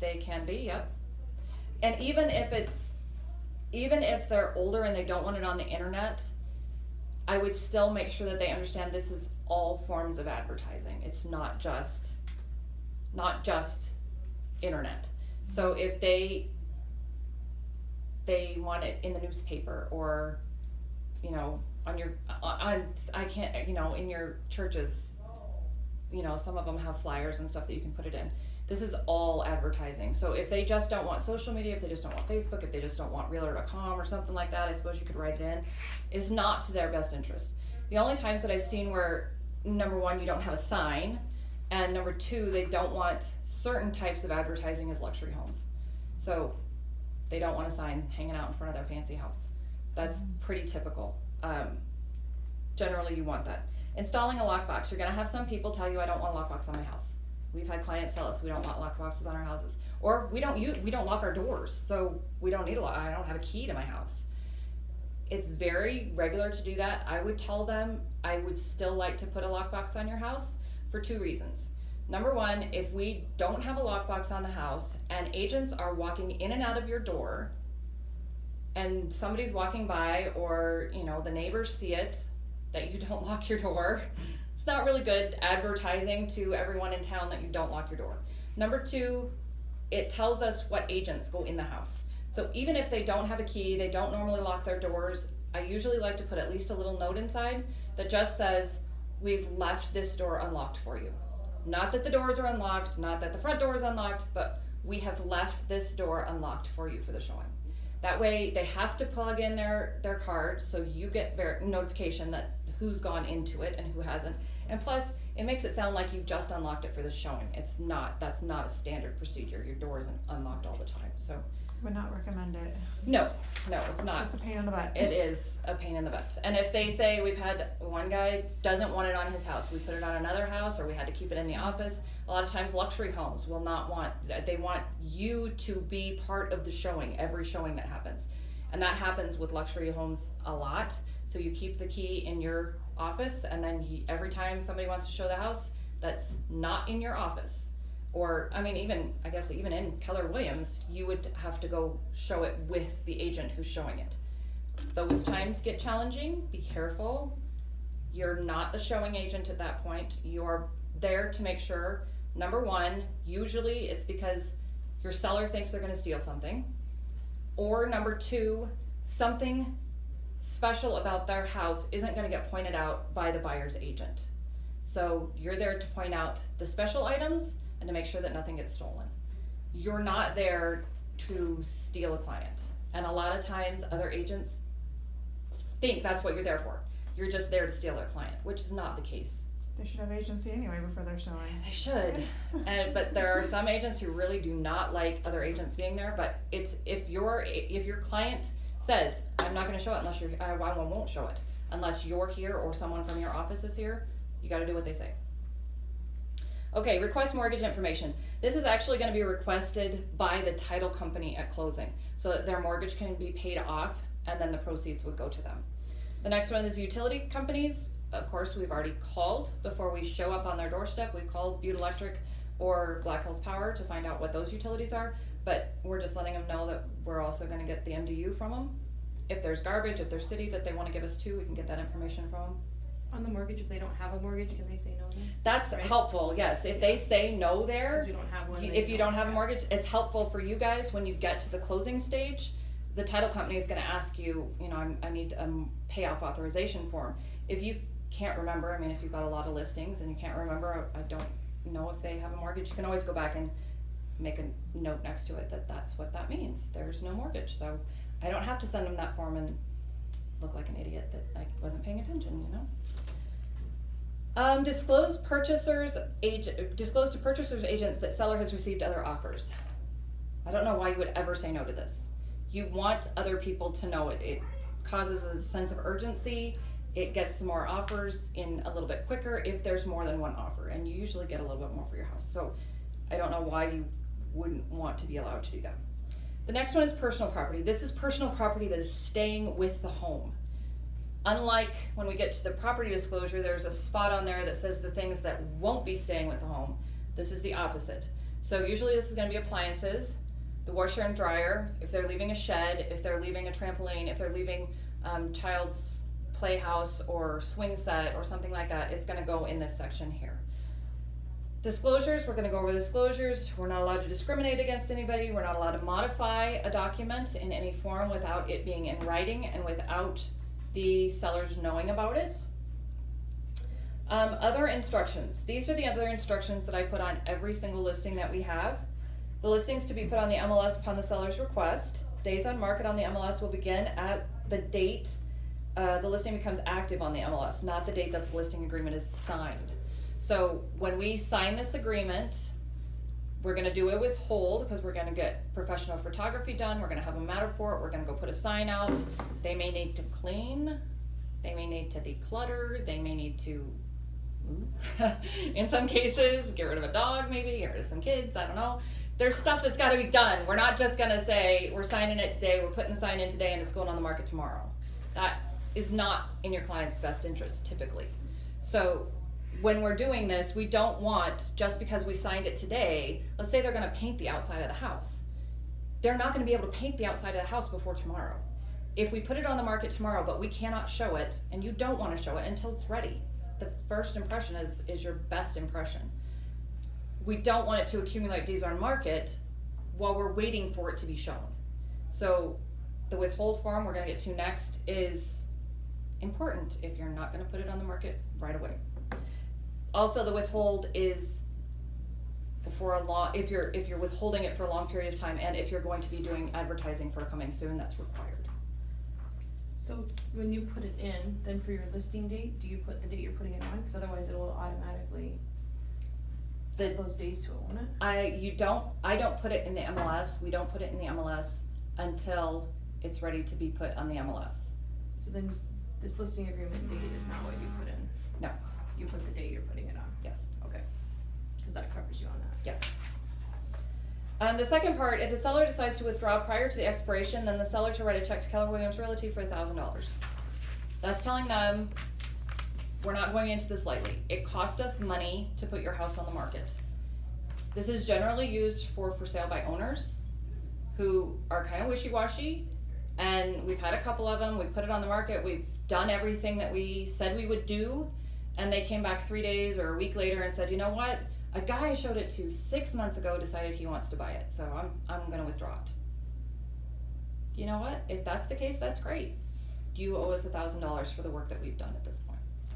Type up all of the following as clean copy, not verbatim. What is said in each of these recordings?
They can be, yep. And even if they're older and they don't want it on the internet, I would still make sure that they understand this is all forms of advertising. It's not just internet. So if they want it in the newspaper, or in your churches, some of them have flyers and stuff that you can put it in. This is all advertising. So if they just don't want social media, if they just don't want Facebook, if they just don't want realtor.com or something like that, I suppose you could write it in, is not to their best interest. The only times that I've seen where, number one, you don't have a sign, and number two, they don't want certain types of advertising is luxury homes. So they don't want a sign hanging out in front of their fancy house. That's pretty typical. Generally you want that. Installing a lockbox. You're gonna have some people tell you, I don't want a lockbox on my house. We've had clients tell us we don't want lockboxes on our houses, or we don't lock our doors, so we don't need a lock. I don't have a key to my house. It's very regular to do that. I would tell them I would still like to put a lockbox on your house for two reasons. Number one, if we don't have a lockbox on the house and agents are walking in and out of your door, and somebody's walking by, or the neighbors see it that you don't lock your door, it's not really good advertising to everyone in town that you don't lock your door. Number two, it tells us what agents go in the house. So even if they don't have a key, they don't normally lock their doors, I usually like to put at least a little note inside that just says, we've left this door unlocked for you. Not that the doors are unlocked, not that the front door is unlocked, but we have left this door unlocked for you for the showing. That way they have to plug in their card, so you get notification that who's gone into it and who hasn't. And plus, it makes it sound like you've just unlocked it for the showing. It's not. That's not a standard procedure. Your door isn't unlocked all the time. So would not recommend it. No, it's not. It's a pain in the butt. It is a pain in the butt. And if they say, we've had one guy doesn't want it on his house, we put it on another house, or we had to keep it in the office. A lot of times luxury homes will not want, they want you to be part of the showing, every showing that happens. And that happens with luxury homes a lot. So you keep the key in your office, and then every time somebody wants to show the house that's not in your office, or even in Keller Williams, you would have to go show it with the agent who's showing it. Those times get challenging. Be careful. You're not the showing agent at that point. You're there to make sure, number one, usually it's because your seller thinks they're going to steal something, or number two, something special about their house isn't going to get pointed out by the buyer's agent. So you're there to point out the special items and to make sure that nothing gets stolen. You're not there to steal a client. And a lot of times other agents think that's what you're there for. You're just there to steal their client, which is not the case. They should have agency anyway before they're showing. They should. But there are some agents who really do not like other agents being there. But if your client says, I'm not going to show it unless I won't show it unless you're here or someone from your office is here, you got to do what they say. Okay, request mortgage information. This is actually going to be requested by the title company at closing, so that their mortgage can be paid off and then the proceeds would go to them. The next one is utility companies. Of course, we've already called before we show up on their doorstep. We've called Butte Electric or Black Hills Power to find out what those utilities are, but we're just letting them know that we're also going to get the MDU from them. If there's garbage, if there's city that they want to give us to, we can get that information from them. On the mortgage, if they don't have a mortgage, can they say no then? That's right? helpful, yes. If they say no there, We don't have one, if you don't have a mortgage, it's helpful for you guys when you get to the closing stage. The title company is going to ask you, I need a payoff authorization form. If you can't remember, if you've got a lot of listings and you can't remember, I don't know if they have a mortgage, you can always go back and make a note next to it that that's what that means. There's no mortgage. So I don't have to send them that form and look like an idiot that I wasn't paying attention, Disclose to purchasers agents that seller has received other offers. I don't know why you would ever say no to this. You want other people to know it. It causes a sense of urgency. It gets more offers in a little bit quicker if there's more than one offer, and you usually get a little bit more for your house. So I don't know why you wouldn't want to be allowed to do that. The next one is personal property. This is personal property that is staying with the home. Unlike when we get to the property disclosure, there's a spot on there that says the things that won't be staying with the home. This is the opposite. So usually this is gonna be appliances, the washer and dryer, if they're leaving a shed, if they're leaving a trampoline, if they're leaving child's playhouse or swing set or something like that, it's gonna go in this section here. Disclosures, we're gonna go over disclosures. We're not allowed to discriminate against anybody. We're not allowed to modify a document in any form without it being in writing and without the sellers knowing about it. Other instructions. These are the other instructions that I put on every single listing that we have. The listings to be put on the MLS upon the seller's request. Days on market on the MLS will begin at the date the listing becomes active on the MLS, not the date that the listing agreement is signed. So when we sign this agreement, we're gonna do a withhold because we're gonna get professional photography done, we're gonna have a Matterport, we're gonna go put a sign out. They may need to clean, they may need to declutter, they may need to move. In some cases, get rid of a dog maybe, get rid of some kids, I don't know. There's stuff that's gotta be done. We're not just gonna say, we're signing it today, we're putting the sign in today and it's going on the market tomorrow. That is not in your client's best interest typically. So when we're doing this, we don't want, just because we signed it today, let's say they're gonna paint the outside of the house. They're not gonna be able to paint the outside of the house before tomorrow. If we put it on the market tomorrow, but we cannot show it, and you don't wanna show it until it's ready. The first impression is your best impression. We don't want it to accumulate days on market while we're waiting for it to be shown. So the withhold form we're gonna get to next is important if you're not gonna put it on the market right away. Also, the withhold is for a long, if you're withholding it for a long period of time, and if you're going to be doing advertising for coming soon, that's required. So when you put it in, then for your listing date, do you put the date you're putting it on? Because otherwise it will automatically add those days to it, won't it? I don't put it in the MLS. We don't put it in the MLS until it's ready to be put on the MLS. So then this listing agreement date is not what you put in? No. You put the date you're putting it on? Yes. Okay. Because that covers you on that. Yes. The second part, if the seller decides to withdraw prior to the expiration, then the seller to write a check to Keller Williams Realty for $1,000. That's telling them, we're not going into this lightly. It cost us money to put your house on the market. This is generally used for sale by owners who are kind of wishy-washy, and we've had a couple of them. We put it on the market, we've done everything that we said we would do, and they came back 3 days or a week later and said, you know what? A guy I showed it to 6 months ago decided he wants to buy it, so I'm gonna withdraw it. You know what? If that's the case, that's great. You owe us $1,000 for the work that we've done at this point. So.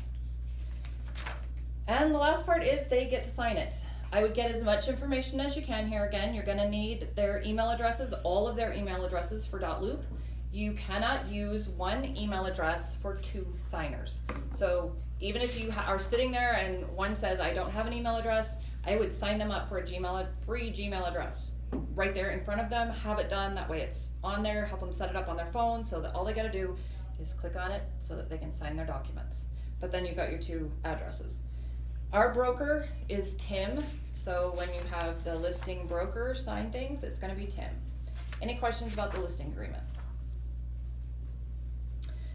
And the last part is they get to sign it. I would get as much information as you can here. Again, you're gonna need their email addresses, all of their email addresses for .loop. You cannot use one email address for 2 signers. So even if you are sitting there and one says, I don't have an email address, I would sign them up for a free Gmail address right there in front of them, have it done, that way it's on there, help them set it up on their phone so that all they gotta do is click on it so that they can sign their documents. But then you've got your 2 addresses. Our broker is Tim, so when you have the listing broker sign things, it's gonna be Tim. Any questions about the listing agreement?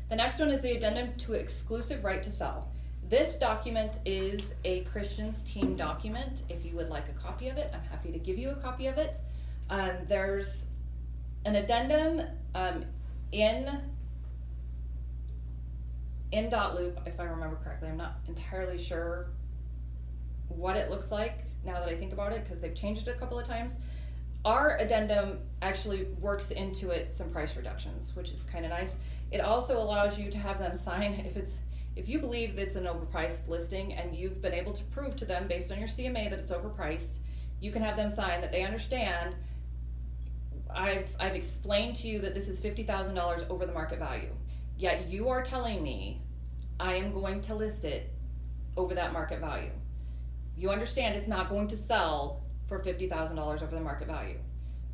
The next one is the addendum to exclusive right to sell. This document is a Christian's Team document. If you would like a copy of it, I'm happy to give you a copy of it. There's an addendum in .loop, if I remember correctly. I'm not entirely sure what it looks like now that I think about it, because they've changed it a couple of times. Our addendum actually works into it some price reductions, which is kind of nice. It also allows you to have them sign if you believe that it's an overpriced listing and you've been able to prove to them based on your CMA that it's overpriced, you can have them sign that they understand. I've explained to you that this is $50,000 over the market value, yet you are telling me I am going to list it over that market value. You understand it's not going to sell for $50,000 over the market value,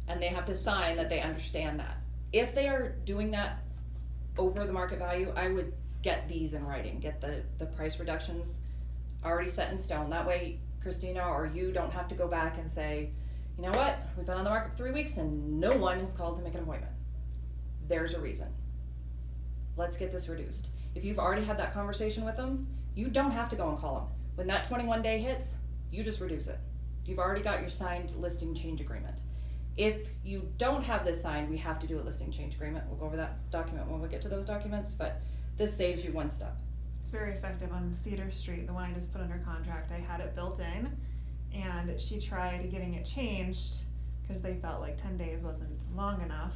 and they have to sign that they understand that. If they are doing that over the market value, I would get these in writing, get the price reductions already set in stone. That way Christina or you don't have to go back and say, you know what, we've been on the market for 3 weeks and no one has called to make an appointment. There's a reason. Let's get this reduced. If you've already had that conversation with them, you don't have to go and call them. When that 21 day hits, you just reduce it. You've already got your signed listing change agreement. If you don't have this signed, we have to do a listing change agreement. We'll go over that document when we get to those documents, but this saves you one step. It's very effective on Cedar Street, the one I just put under contract. I had it built in, and she tried getting it changed because they felt like 10 days wasn't long enough.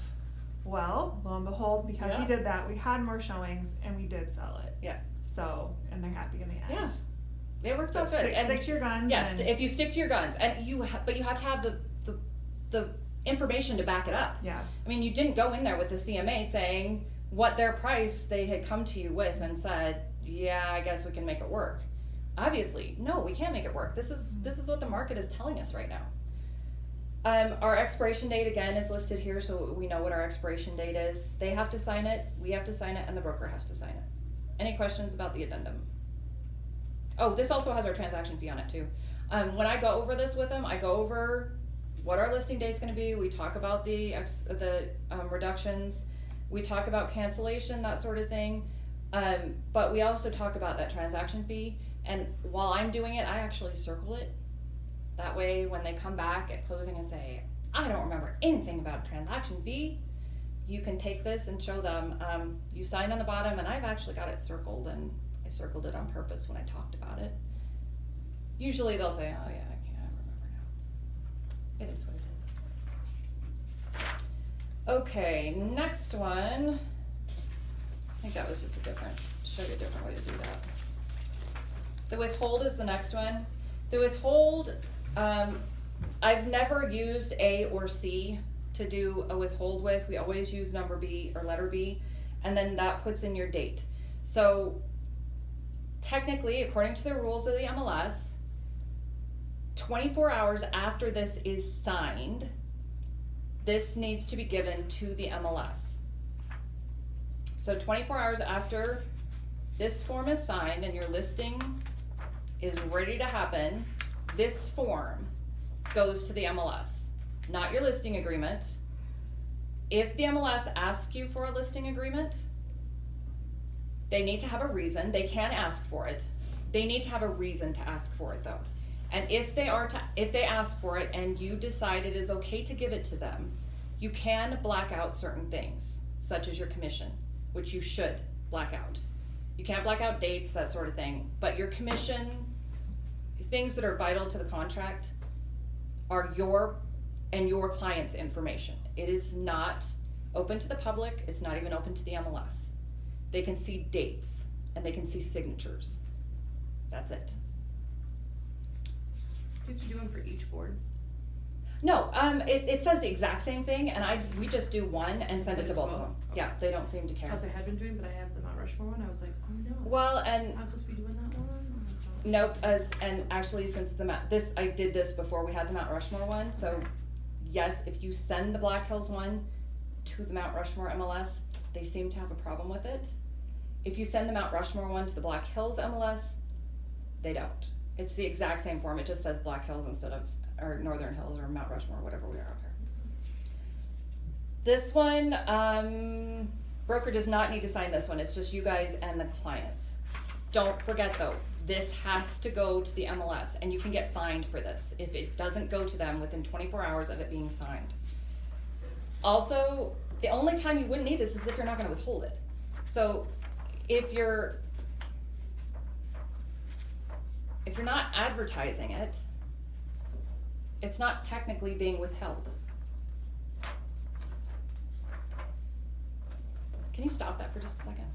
Well, lo and behold, because we Yeah. did that, we had more showings and we did sell it. Yeah. So, and they're happy in the end. Yes. It worked So out good. stick, And stick to your guns. yes, and, if you stick to your guns, and but you have to have the information to back it up. yeah. I mean, you didn't go in there with the CMA saying what their price they had come to you with and said, yeah, I guess we can make it work. Obviously, no, we can't make it work. This is what the market is telling us right now. Our expiration date again is listed here, so we know what our expiration date is. They have to sign it, we have to sign it, and the broker has to sign it. Any questions about the addendum? Oh, this also has our transaction fee on it too. When I go over this with them, I go over what our listing date's gonna be. We talk about the reductions. We talk about cancellation, that sort of thing. But we also talk about that transaction fee. And while I'm doing it, I actually circle it. That way, when they come back at closing and say, I don't remember anything about a transaction fee, you can take this and show them, you signed on the bottom, and I've actually got it circled, and I circled it on purpose when I talked about it. Usually they'll say, oh yeah, I can't remember now. It is what it is. Okay, next one. I think that was just show you a different way to do that. The withhold is the next one. The withhold, I've never used A or C to do a withhold with. We always use number B or letter B, and then that puts in your date. So technically, according to the rules of the MLS, 24 hours after this is signed, this needs to be given to the MLS. So 24 hours after this form is signed and your listing is ready to happen, this form goes to the MLS, not your listing agreement. If the MLS asks you for a listing agreement, they need to have a reason. They can ask for it. They need to have a reason to ask for it though. And if they ask for it and you decide it is okay to give it to them, you can black out certain things, such as your commission, which you should black out. You can't black out dates, that sort of thing, but your commission, things that are vital to the contract, are your and your client's information. It is not open to the public. It's not even open to the MLS. They can see dates and they can see signatures. That's it. Do you have to do one for each board? No, it says the exact same thing, and we just do one and send it to both of them. Okay. Yeah, they don't seem to care. That's what I had been doing, but I have the Mount Rushmore one. I was like, oh no. Well, and I'm supposed to be doing that one? nope, and actually since I did this before we had the Mount Rushmore one, so yes, if you send the Black Hills one to the Mount Rushmore MLS, they seem to have a problem with it. If you send the Mount Rushmore one to the Black Hills MLS, they don't. It's the exact same form, it just says Black Hills instead of, or Northern Hills or Mount Rushmore, whatever we are up here. This one, broker does not need to sign this one, it's just you guys and the clients. Don't forget though, this has to go to the MLS, and you can get fined for this if it doesn't go to them within 24 hours of it being signed. Also, the only time you wouldn't need this is if you're not gonna withhold it. So if you're not advertising it, it's not technically being withheld. Can you stop that for just a second?